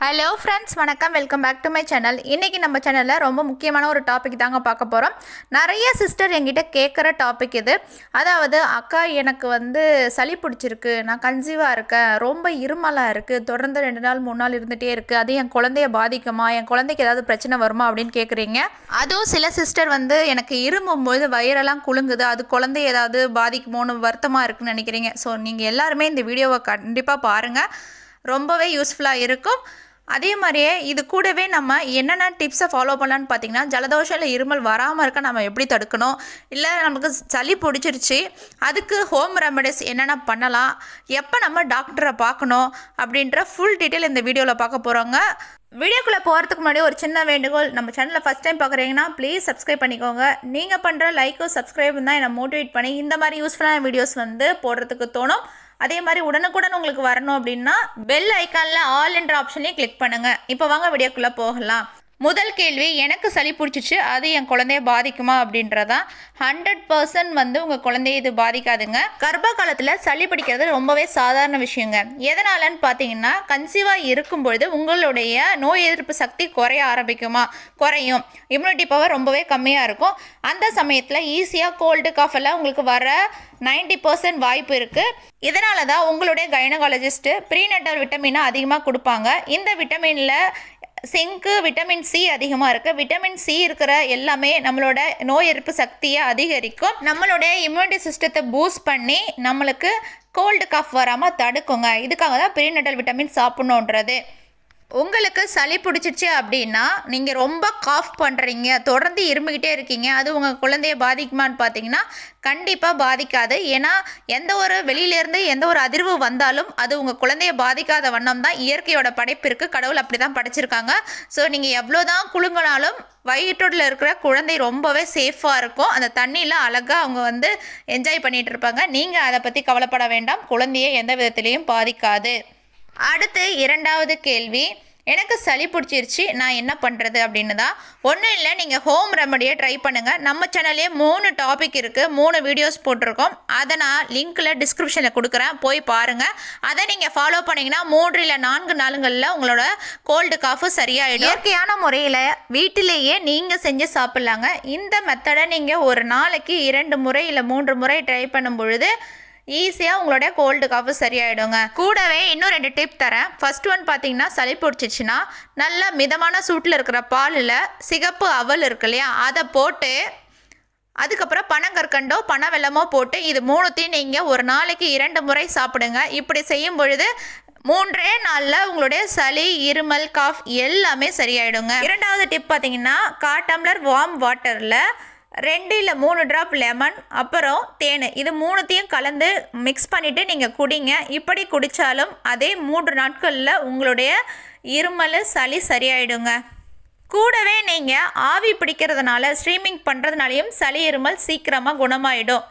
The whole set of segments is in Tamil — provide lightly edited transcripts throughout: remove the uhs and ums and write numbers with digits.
ஹலோ ஃப்ரெண்ட்ஸ், வணக்கம். Welcome back to my channel. இன்றைக்கி நம்ம சேனலில் ரொம்ப முக்கியமான ஒரு டாபிக் தாங்க பார்க்க போகிறோம். நிறைய சிஸ்டர் என்கிட்ட கேட்குற டாபிக் இது. அதாவது, அக்கா எனக்கு சளி பிடிச்சிருக்கு, நான் கன்சீவாக இருக்கேன், ரொம்ப இருமலாக இருக்குது, தொடர்ந்து 2 நாள் 3 நாள் இருந்துகிட்டே இருக்குது, அது என் குழந்தைய பாதிக்குமா, என் குழந்தைக்கு ஏதாவது பிரச்சனை வருமா அப்படின்னு கேட்குறீங்க. அதுவும் சில சிஸ்டர் எனக்கு இருமும்போது வயிறெல்லாம் குலுங்குது, அது குழந்தைய ஏதாவது பாதிக்குமோன்னு வருத்தமாக இருக்குன்னு நினைக்கிறீங்க. ஸோ நீங்கள் எல்லாருமே இந்த வீடியோவை கண்டிப்பாக பாருங்கள், ரொம்பவே யூஸ்ஃபுல்லாக இருக்கும். அதே மாதிரியே இது கூடவே நம்ம என்னென்ன டிப்ஸை ஃபாலோ பண்ணலான்னு பார்த்தீங்கன்னா, ஜலதோஷம் இல்லை இருமல் வராமல் இருக்க நம்ம எப்படி தடுக்கணும், இல்லை நமக்கு சளி பிடிச்சிருச்சு அதுக்கு ஹோம் ரெமெடிஸ் என்னென்ன பண்ணலாம், எப்போ நம்ம டாக்டரை பார்க்கணும் அப்படின்ற ஃபுல் டீட்டெயில் இந்த வீடியோவில் பார்க்க போகிறோங்க. வீடியோக்குள்ளே போகிறதுக்கு முன்னாடி ஒரு சின்ன வேண்டுகோள், நம்ம சேனலை ஃபஸ்ட் டைம் பார்க்குறீங்கன்னா ப்ளீஸ் சப்ஸ்கிரைப் பண்ணிக்கோங்க. நீங்கள் பண்ணுற லைக்கும் சப்ஸ்கிரைப் தான் என்னை மோட்டிவேட் பண்ணி இந்த மாதிரி யூஸ்ஃபுல்லான வீடியோஸ் போடுறதுக்கு தோணும். அதே மாதிரி உடனுக்குடன் உங்களுக்கு வரணும் அப்படின்னா பெல் ஐக்கானில் ஆல் என்ற ஆப்ஷனையும் கிளிக் பண்ணுங்கள். இப்போ வாங்க வீடியோக்குள்ளே போகலாம். முதல் கேள்வி, எனக்கு சளி பிடிச்சிச்சு, அது என் குழந்தைய பாதிக்குமா அப்படின்றதான். 100% உங்கள் குழந்தைய இது பாதிக்காதுங்க. கர்ப்ப காலத்தில் சளி பிடிக்கிறது ரொம்பவே சாதாரண விஷயங்க. எதனாலன்னு பார்த்தீங்கன்னா, கன்சீவாக இருக்கும்பொழுது உங்களுடைய நோய் எதிர்ப்பு சக்தி குறைய ஆரம்பிக்குமா, குறையும். இம்யூனிட்டி பவர் ரொம்பவே கம்மியாக இருக்கும். அந்த சமயத்தில் ஈஸியாக கோல்டு காஃப் எல்லாம் உங்களுக்கு வர 90% வாய்ப்பு இருக்குது. இதனால தான் உங்களுடைய கைனகாலஜிஸ்ட்டு ப்ரீநட்டல் விட்டமினை அதிகமாக கொடுப்பாங்க. இந்த விட்டமினில் சிங்க்கு, விட்டமின் சி அதிகமாக இருக்குது. விட்டமின் சி இருக்கிற எல்லாமே நம்மளோட நோய் எதிர்ப்பு சக்தியை அதிகரிக்கும், நம்மளுடைய இம்யூனிட்டி சிஸ்டத்தை பூஸ்ட் பண்ணி நம்மளுக்கு கோல்டு காஃப் வராமல் தடுக்குங்க. இதுக்காக தான் ப்ரீநட்டல் விட்டமின் சாப்பிட்ணுன்றது. உங்களுக்கு சளி பிடிச்சிச்சு அப்படின்னா, நீங்கள் ரொம்ப காஃப் பண்ணுறீங்க, தொடர்ந்து இருமிக்கிட்டே இருக்கீங்க, அது உங்கள் குழந்தைய பாதிக்குமான்னு பார்த்தீங்கன்னா கண்டிப்பாக பாதிக்காது. ஏன்னா எந்த ஒரு வெளியிலேருந்து எந்த ஒரு அதிர்வு வந்தாலும் அது உங்கள் குழந்தைய பாதிக்காத வண்ணம் தான் இயற்கையோட படைப்பிற்கு, கடவுள் அப்படி தான் படைச்சிருக்காங்க. ஸோ நீங்கள் எவ்வளோ தான் குலுங்கினாலும் வயிற்றில் இருக்கிற குழந்தை ரொம்பவே சேஃபாக இருக்கும். அந்த தண்ணியில் அழகாக அவங்க என்ஜாய் பண்ணிகிட்டு இருப்பாங்க. நீங்கள் அதை பற்றி கவலைப்பட வேண்டாம், குழந்தைய எந்த விதத்திலையும் பாதிக்காது. அடுத்து 2வது கேள்வி, எனக்கு சளி பிடிச்சிருச்சு, நான் என்ன பண்ணுறது அப்படின்னு தான். ஒன்றும் இல்லை, நீங்கள் ஹோம் ரெமடியை ட்ரை பண்ணுங்கள். நம்ம சேனல்லே 3 டாபிக் இருக்குது, 3 வீடியோஸ் போட்டிருக்கோம். அதை நான் லிங்க்கில் டிஸ்கிரிப்ஷனில் கொடுக்குறேன், போய் பாருங்கள். அதை நீங்கள் ஃபாலோ பண்ணிங்கன்னா 3 இல்லை 4 நாளுங்களில் உங்களோட கோல்டு காஃபு சரியாயிடும். இயற்கையான முறையில் வீட்டிலேயே நீங்கள் செஞ்சு சாப்பிட்லாங்க. இந்த மெத்தடை நீங்கள் ஒரு நாளைக்கு 2 முறை இல்லை 3 முறை ட்ரை பண்ணும் பொழுது ஈஸியாக உங்களுடைய கோல்டு காஃபு சரியாயிடுங்க. கூடவே இன்னும் 2 டிப் தரேன். ஃபர்ஸ்ட் ஒன் பார்த்தீங்கன்னா, சளி பிடிச்சிச்சின்னா நல்ல மிதமான சூட்டில் இருக்கிற பாலில் சிகப்பு அவல் இருக்கு இல்லையா, அதை போட்டு அதுக்கப்புறம் பனங்கற்கண்டோ பனை வெல்லமோ போட்டு இது 3த்தையும் நீங்கள் ஒரு நாளைக்கு 2 முறை சாப்பிடுங்க. இப்படி செய்யும் பொழுது 3 நாளில் உங்களுடைய சளி, இருமல், காஃப் எல்லாமே சரியாயிடுங்க. 2வது டிப் பார்த்தீங்கன்னா, 1/4 டம்ளர் வார்ம் வாட்டரில் 2 இல்லை 3 ட்ராப் லெமன் அப்புறம் தேன், இது 3த்தையும் கலந்து மிக்ஸ் பண்ணிவிட்டு நீங்கள் குடிங்க. இப்படி குடித்தாலும் அதே 3 நாட்களில் உங்களுடைய இருமல், சளி சரியாயிடுங்க. கூடவே நீங்கள் ஆவி பிடிக்கிறதுனால, ஸ்ட்ரீமிங் பண்ணுறதுனாலையும் சளி, இருமல் சீக்கிரமாக குணமாயிடும்.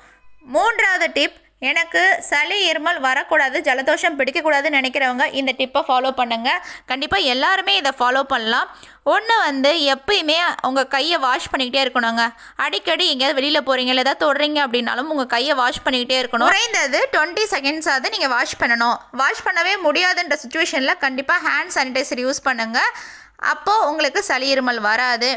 3வது டிப், எனக்கு சளி, இருமல் வரக்கூடாது, ஜலதோஷம் பிடிக்கக்கூடாதுன்னு நினைக்கிறவங்க இந்த டிப்பை ஃபாலோ பண்ணுங்கள். கண்டிப்பாக எல்லாருமே இதை ஃபாலோ பண்ணலாம். ஒன்று எப்பயுமே உங்கள் கையை வாஷ் பண்ணிக்கிட்டே இருக்கணுங்க. அடிக்கடி எங்கேயாவது வெளியில் போகிறீங்க இல்லை ஏதாவது தொடுறீங்க அப்படின்னாலும் உங்கள் கையை வாஷ் பண்ணிக்கிட்டே இருக்கணும். குறைந்தது 20 செகண்ட்ஸாவது நீங்கள் வாஷ் பண்ணணும். வாஷ் பண்ணவே முடியாதுன்ற சுச்சுவேஷனில் கண்டிப்பாக ஹேண்ட் சானிடைசர் யூஸ் பண்ணுங்கள். அப்போது உங்களுக்கு சளி, இருமல் வராது.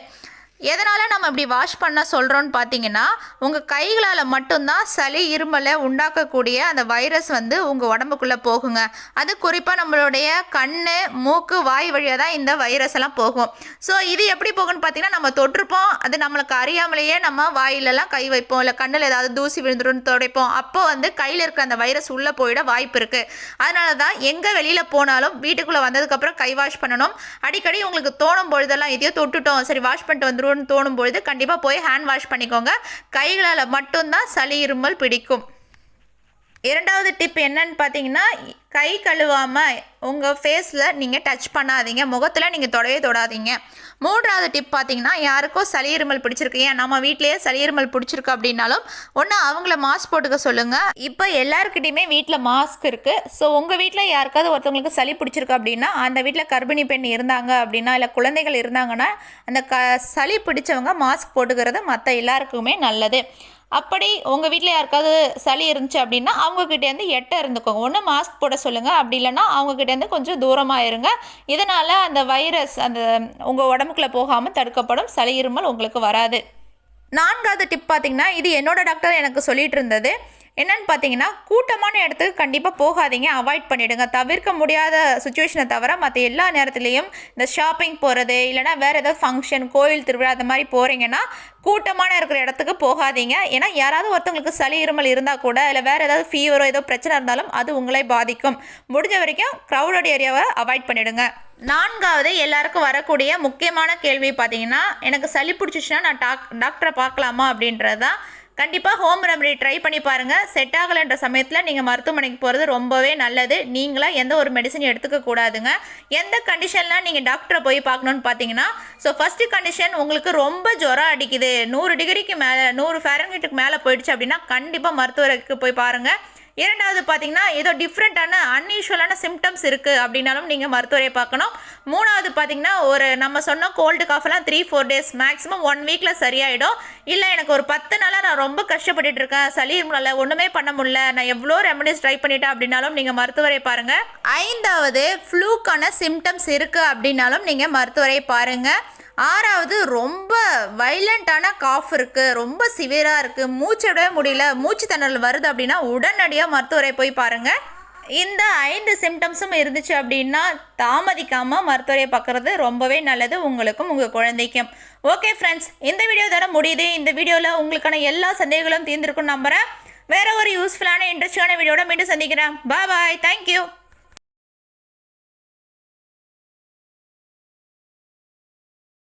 எதனால் நம்ம இப்படி வாஷ் பண்ண சொல்கிறோன்னு பார்த்தீங்கன்னா, உங்கள் கைகளால் மட்டும்தான் சளி, இருமலை உண்டாக்கக்கூடிய அந்த வைரஸ் உங்கள் உடம்புக்குள்ளே போகுங்க. அது குறிப்பாக நம்மளுடைய கண், மூக்கு, வாய் வழியாக தான் இந்த வைரஸ் எல்லாம் போகும். ஸோ இது எப்படி போகுன்னு பார்த்தீங்கன்னா, நம்ம தொட்டிருப்போம், அது நம்மளுக்கு அறியாமலேயே நம்ம வாயிலெல்லாம் கை வைப்போம், இல்லை கண்ணில் ஏதாவது தூசி விழுந்துருன்னு துடைப்போம். அப்போது கையில் இருக்கிற அந்த வைரஸ் உள்ளே போயிட வாய்ப்பு இருக்குது. அதனால தான் எங்கே வெளியில் போனாலும் வீட்டுக்குள்ளே வந்ததுக்கப்புறம் கை வாஷ் பண்ணணும். அடிக்கடி உங்களுக்கு தோணும் பொழுதெல்லாம் எதையோ தொட்டுட்டோம், சரி வாஷ் பண்ணிட்டு வந்துடும் தோணும் பொழுது கண்டிப்பாக போய் ஹேண்ட் வாஷ் பண்ணிக்கோங்க. கைகளால் மட்டும்தான் சளி, இருமல் பிடிக்கும். 2வது டிப் என்னன்னு பார்த்தீங்கன்னா, கை கழுவாமல் உங்கள் ஃபேஸில் நீங்கள் டச் பண்ணாதீங்க, முகத்தில் நீங்கள் தொடவே தொடாதீங்க. 3வது டிப் பார்த்தீங்கன்னா, யாருக்கோ சளி, இருமல் பிடிச்சிருக்கு, ஏன் நம்ம வீட்டிலேயே சளி, இருமல் பிடிச்சிருக்கு அப்படின்னாலும் ஒன்று அவங்கள மாஸ்க் போட்டுக்க சொல்லுங்கள். இப்போ எல்லாருக்கிட்டையுமே வீட்டில் மாஸ்க் இருக்குது. ஸோ உங்கள் வீட்டில் யாருக்காவது ஒருத்தவங்களுக்கு சளி பிடிச்சிருக்கு அப்படின்னா, அந்த வீட்டில் கர்ப்பிணி பெண் இருந்தாங்க அப்படின்னா, இல்லை குழந்தைகள் இருந்தாங்கன்னா, அந்த சளி பிடிச்சவங்க மாஸ்க் போட்டுக்கிறது மற்ற எல்லாருக்குமே நல்லது. அப்படி உங்கள் வீட்டில் யாருக்காவது சளி இருந்துச்சு அப்படின்னா அவங்கக்கிட்டேருந்து எட்ட இருந்துக்கோங்க. ஒன்று மாஸ்க் போட சொல்லுங்கள், அப்படி இல்லைன்னா அவங்கக்கிட்டேருந்து கொஞ்சம் தூரமாக இருங்க. இதனால் அந்த வைரஸ் அந்த உங்கள் உடம்புக்குள்ளே போகாமல் தடுக்கப்படும். சளி இருமல் உங்களுக்கு வராது. 4வது டிப் பார்த்திங்கன்னா, இது என்னோடய டாக்டர் எனக்கு சொல்லிகிட்டு இருந்தது. என்னென்னு பார்த்தீங்கன்னா, கூட்டமான இடத்துக்கு கண்டிப்பாக போகாதீங்க, அவாய்ட் பண்ணிவிடுங்க. தவிர்க்க முடியாத சுச்சுவேஷனை தவிர மற்ற எல்லா நேரத்துலையும் இந்த ஷாப்பிங் போகிறது, இல்லைனா வேறு ஏதாவது ஃபங்க்ஷன், கோயில் திருவிழா அந்த மாதிரி போகிறீங்கன்னா கூட்டமான இருக்கிற இடத்துக்கு போகாதீங்க. ஏன்னா யாராவது ஒருத்தவங்களுக்கு சளி இருமல் இருந்தால் கூட, இல்லை வேறு ஏதாவது ஃபீவரோ ஏதோ பிரச்சனை இருந்தாலும் அது உங்களை பாதிக்கும். முடிஞ்ச வரைக்கும் க்ரௌடட் ஏரியாவை அவாய்ட் பண்ணிவிடுங்க. 4வது எல்லாருக்கும் வரக்கூடிய முக்கியமான கேள்வி பார்த்தீங்கன்னா, எனக்கு சளி பிடிச்சிச்சுன்னா நான் டாக்டரை பார்க்கலாமா அப்படின்றது தான். கண்டிப்பாக ஹோம் ரெமெடி ட்ரை பண்ணி பாருங்கள். செட் ஆகலைன்ற சமயத்தில் நீங்கள் மருத்துவமனைக்கு போகிறது ரொம்பவே நல்லது. நீங்களாக எந்த ஒரு மெடிசனையும் எடுத்துக்க கூடாதுங்க. எந்த கண்டிஷன்லாம் நீங்கள் டாக்டரை போய் பார்க்கணுன்னு பார்த்தீங்கன்னா, ஃபஸ்ட்டு கண்டிஷன் உங்களுக்கு ரொம்ப ஜுரம் அடிக்குது, 100 டிகிரிக்கு மேலே 100 ஃபாரன்ஹீட்டுக்கு மேலே போயிடுச்சு அப்படின்னா கண்டிப்பாக மருத்துவருக்கு போய் பாருங்கள். 2வது பார்த்தீங்கன்னா, ஏதோ டிஃப்ரெண்ட்டான அன்யூஷுவலான சிம்டம்ஸ் இருக்குது அப்படின்னாலும் நீங்கள் மருத்துவரை பார்க்கணும். 3வது பார்த்தீங்கன்னா, நம்ம சொன்ன கோல்டு காஃபெல்லாம் 3-4 டேஸ் மேக்ஸிமம் 1 வீக்கில் சரியாயிடும். இல்லை எனக்கு ஒரு 10 நாளாக நான் ரொம்ப கஷ்டப்பட்டுட்டு இருக்கேன், சளி இருமல ஒன்றுமே பண்ண முடியல, நான் எவ்வளோ ரெமடிஸ் ட்ரை பண்ணிட்டேன் அப்படின்னாலும் நீங்கள் மருத்துவரை பாருங்கள். 5வது ஃப்ளூக்கான சிம்டம்ஸ் இருக்குது அப்படின்னாலும் நீங்கள் மருத்துவரை பாருங்கள். 6வது ரொம்ப வைலண்ட்டான காஃப் இருக்குது, ரொம்ப சிவியராக இருக்குது, மூச்சு விடவே முடியல, மூச்சு திணறல் வருது அப்படின்னா உடனடியாக மருத்துவரை போய் பாருங்கள். இந்த 5 சிம்டம்ஸும் இருந்துச்சு அப்படின்னா தாமதிக்காமல் மருத்துவரை பார்க்குறது ரொம்பவே நல்லது உங்களுக்கும் உங்கள் குழந்தைக்கும். ஓகே ஃப்ரெண்ட்ஸ், இந்த வீடியோ தர முடியுது. இந்த வீடியோவில் உங்களுக்கான எல்லா சந்தேகங்களும் தீர்ந்திருக்குன்னு நம்புகிறேன். வேறு ஒரு யூஸ்ஃபுல்லான இன்ட்ரெஸ்டான வீடியோட மீண்டும் சந்திக்கிறேன். பாய், தேங்க்யூ.